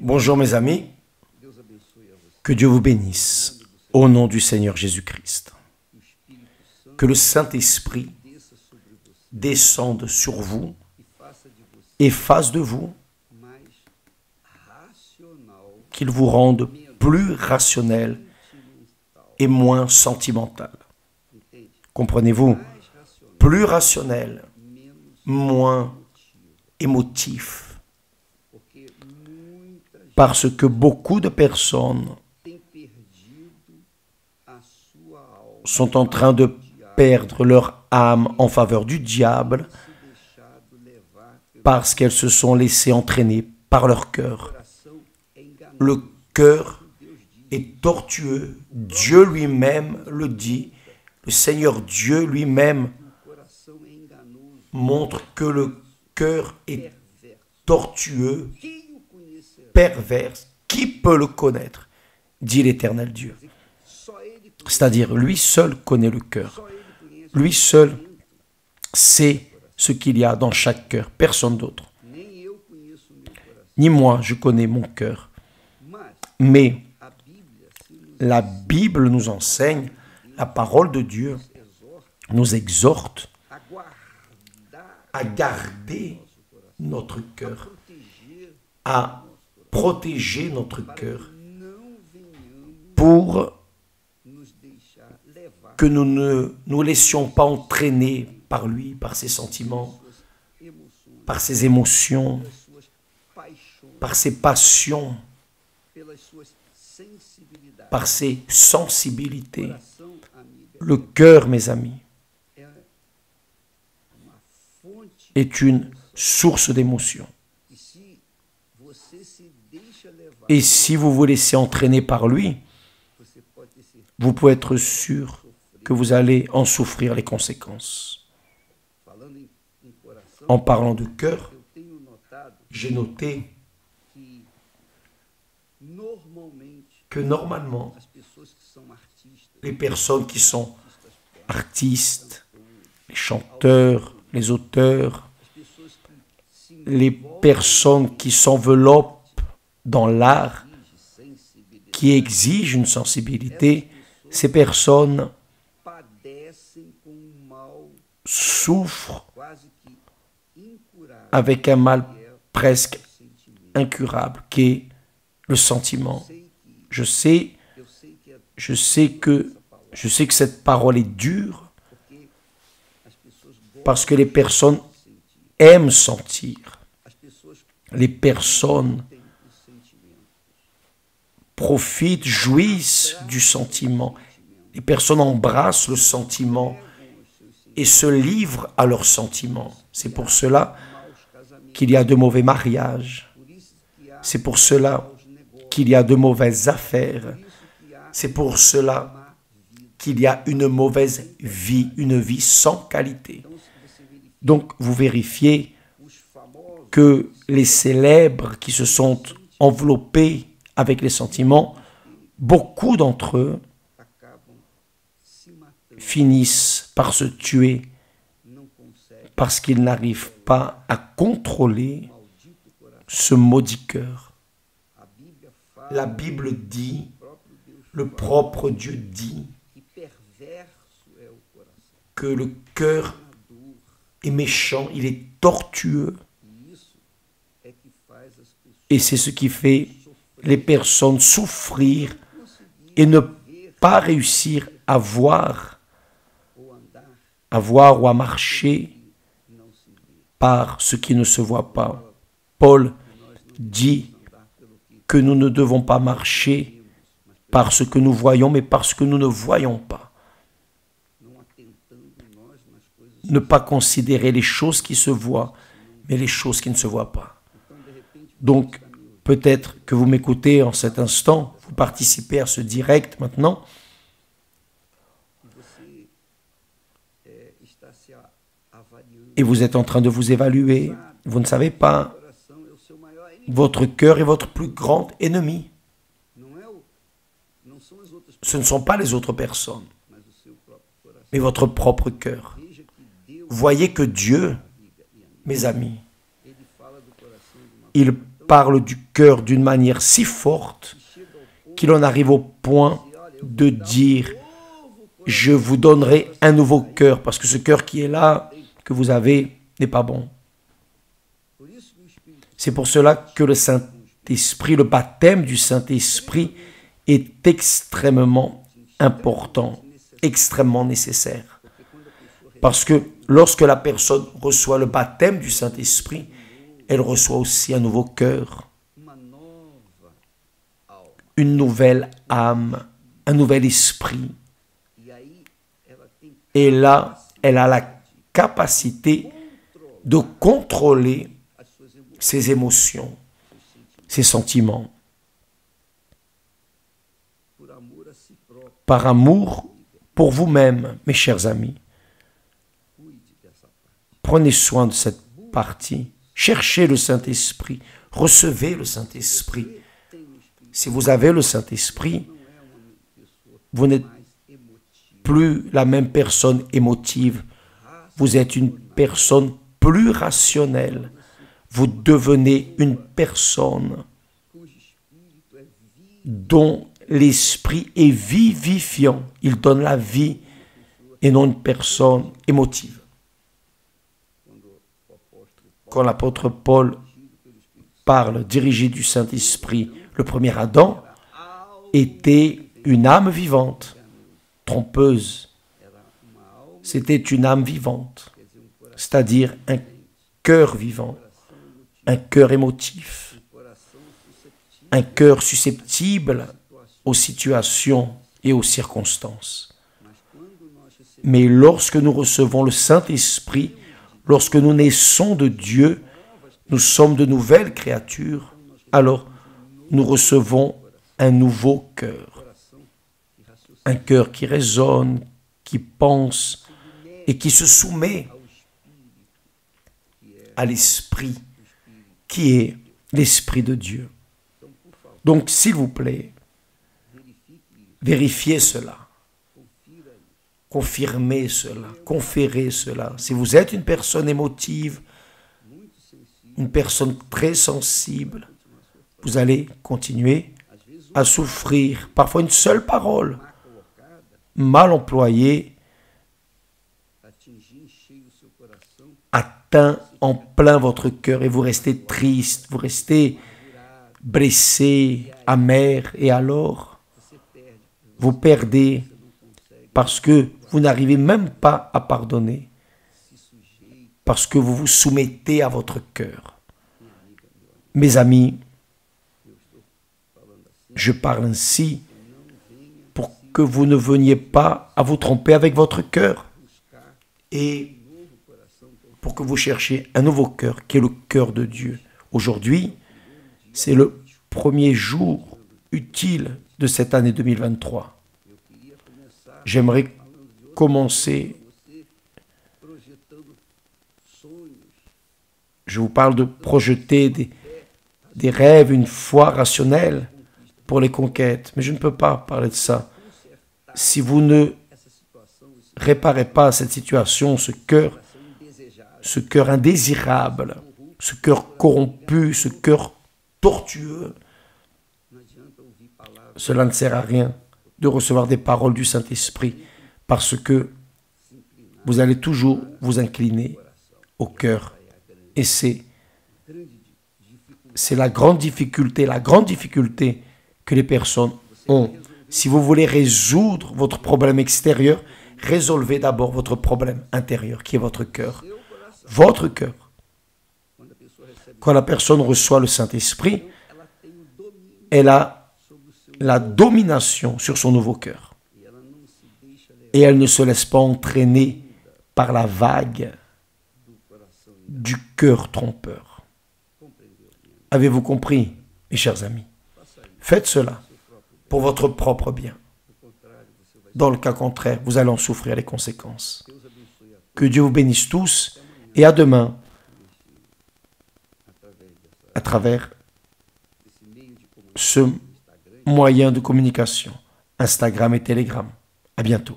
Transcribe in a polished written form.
Bonjour mes amis, que Dieu vous bénisse au nom du Seigneur Jésus-Christ. Que le Saint-Esprit descende sur vous et fasse de vous qu'il vous rende plus rationnel et moins sentimental. Comprenez-vous? Plus rationnel, moins émotif. Parce que beaucoup de personnes sont en train de perdre leur âme en faveur du diable parce qu'elles se sont laissées entraîner par leur cœur. Le cœur est tortueux. Dieu lui-même le dit. Le Seigneur Dieu lui-même montre que le cœur est tortueux, pervers. Qui peut le connaître? Dit l'Éternel Dieu. C'est-à-dire, lui seul connaît le cœur. Lui seul sait ce qu'il y a dans chaque cœur. Personne d'autre. Ni moi, je connais mon cœur. Mais la Bible nous enseigne, la parole de Dieu nous exhorte à garder notre cœur, à protéger notre cœur pour que nous ne nous laissions pas entraîner par lui, par ses sentiments, par ses émotions, par ses passions, par ses sensibilités. Le cœur, mes amis, est une source d'émotion. Et si vous vous laissez entraîner par lui, vous pouvez être sûr que vous allez en souffrir les conséquences. En parlant de cœur, j'ai noté que normalement, les personnes qui sont artistes, les chanteurs, les auteurs, les personnes qui s'enveloppent dans l'art, qui exigent une sensibilité, ces personnes souffrent avec un mal presque incurable qui est le sentiment. Je sais que cette parole est dure parce que les personnes aiment sentir. Les personnes profitent, jouissent du sentiment. Les personnes embrassent le sentiment et se livrent à leurs sentiments. C'est pour cela qu'il y a de mauvais mariages. C'est pour cela qu'il y a de mauvaises affaires. C'est pour cela qu'il y a une mauvaise vie, une vie sans qualité. Donc, vous vérifiez que les célèbres qui se sont enveloppés avec les sentiments, beaucoup d'entre eux finissent par se tuer parce qu'ils n'arrivent pas à contrôler ce maudit cœur. La Bible dit, le propre Dieu dit que le cœur est méchant, il est tortueux. Et c'est ce qui fait les personnes souffrir et ne pas réussir à voir ou à marcher par ce qui ne se voit pas. Paul dit que nous ne devons pas marcher par ce que nous voyons, mais par ce que nous ne voyons pas. Ne pas considérer les choses qui se voient, mais les choses qui ne se voient pas. Donc, peut-être que vous m'écoutez en cet instant, vous participez à ce direct maintenant, et vous êtes en train de vous évaluer. Vous ne savez pas, votre cœur est votre plus grand ennemi. Ce ne sont pas les autres personnes, mais votre propre cœur. Voyez que Dieu, mes amis, il parle du cœur d'une manière si forte qu'il en arrive au point de dire « Je vous donnerai un nouveau cœur, parce que ce cœur qui est là, que vous avez, n'est pas bon. » C'est pour cela que le Saint-Esprit, le baptême du Saint-Esprit est extrêmement important, extrêmement nécessaire. Parce que lorsque la personne reçoit le baptême du Saint-Esprit, elle reçoit aussi un nouveau cœur, une nouvelle âme, un nouvel esprit. Et là, elle a la capacité de contrôler ses émotions, ses sentiments. Par amour pour vous-même, mes chers amis. Prenez soin de cette partie. Cherchez le Saint-Esprit. Recevez le Saint-Esprit. Si vous avez le Saint-Esprit, vous n'êtes plus la même personne émotive. Vous êtes une personne plus rationnelle. Vous devenez une personne dont l'esprit est vivifiant. Il donne la vie et non une personne émotive. Quand l'apôtre Paul parle, dirigé du Saint-Esprit, le premier Adam était une âme vivante, trompeuse. C'était une âme vivante, c'est-à-dire un cœur vivant, un cœur émotif, un cœur susceptible aux situations et aux circonstances. Mais lorsque nous recevons le Saint-Esprit, lorsque nous naissons de Dieu, nous sommes de nouvelles créatures, alors nous recevons un nouveau cœur. Un cœur qui raisonne, qui pense et qui se soumet à l'Esprit, qui est l'Esprit de Dieu. Donc, s'il vous plaît, vérifiez cela. Confirmez cela, conférez cela. Si vous êtes une personne émotive, une personne très sensible, vous allez continuer à souffrir. Parfois une seule parole mal employée atteint en plein votre cœur et vous restez triste, vous restez blessé, amer, et alors vous perdez parce que vous n'arrivez même pas à pardonner, parce que vous vous soumettez à votre cœur. Mes amis, je parle ainsi pour que vous ne veniez pas à vous tromper avec votre cœur et pour que vous cherchiez un nouveau cœur qui est le cœur de Dieu. Aujourd'hui, c'est le premier jour utile de cette année 2023. J'aimerais commencer. Je vous parle de projeter des rêves, une foi rationnelle pour les conquêtes. Mais je ne peux pas parler de ça. Si vous ne réparez pas cette situation, ce cœur indésirable, ce cœur corrompu, ce cœur tortueux, cela ne sert à rien de recevoir des paroles du Saint-Esprit parce que vous allez toujours vous incliner au cœur. Et c'est la grande difficulté que les personnes ont. Si vous voulez résoudre votre problème extérieur, résolvez d'abord votre problème intérieur, qui est votre cœur. Votre cœur. Quand la personne reçoit le Saint-Esprit, elle a la domination sur son nouveau cœur. Et elle ne se laisse pas entraîner par la vague du cœur trompeur. Avez-vous compris, mes chers amis? Faites cela pour votre propre bien. Dans le cas contraire, vous allez en souffrir les conséquences. Que Dieu vous bénisse tous et à demain à travers ce moyen de communication, Instagram et Telegram. À bientôt.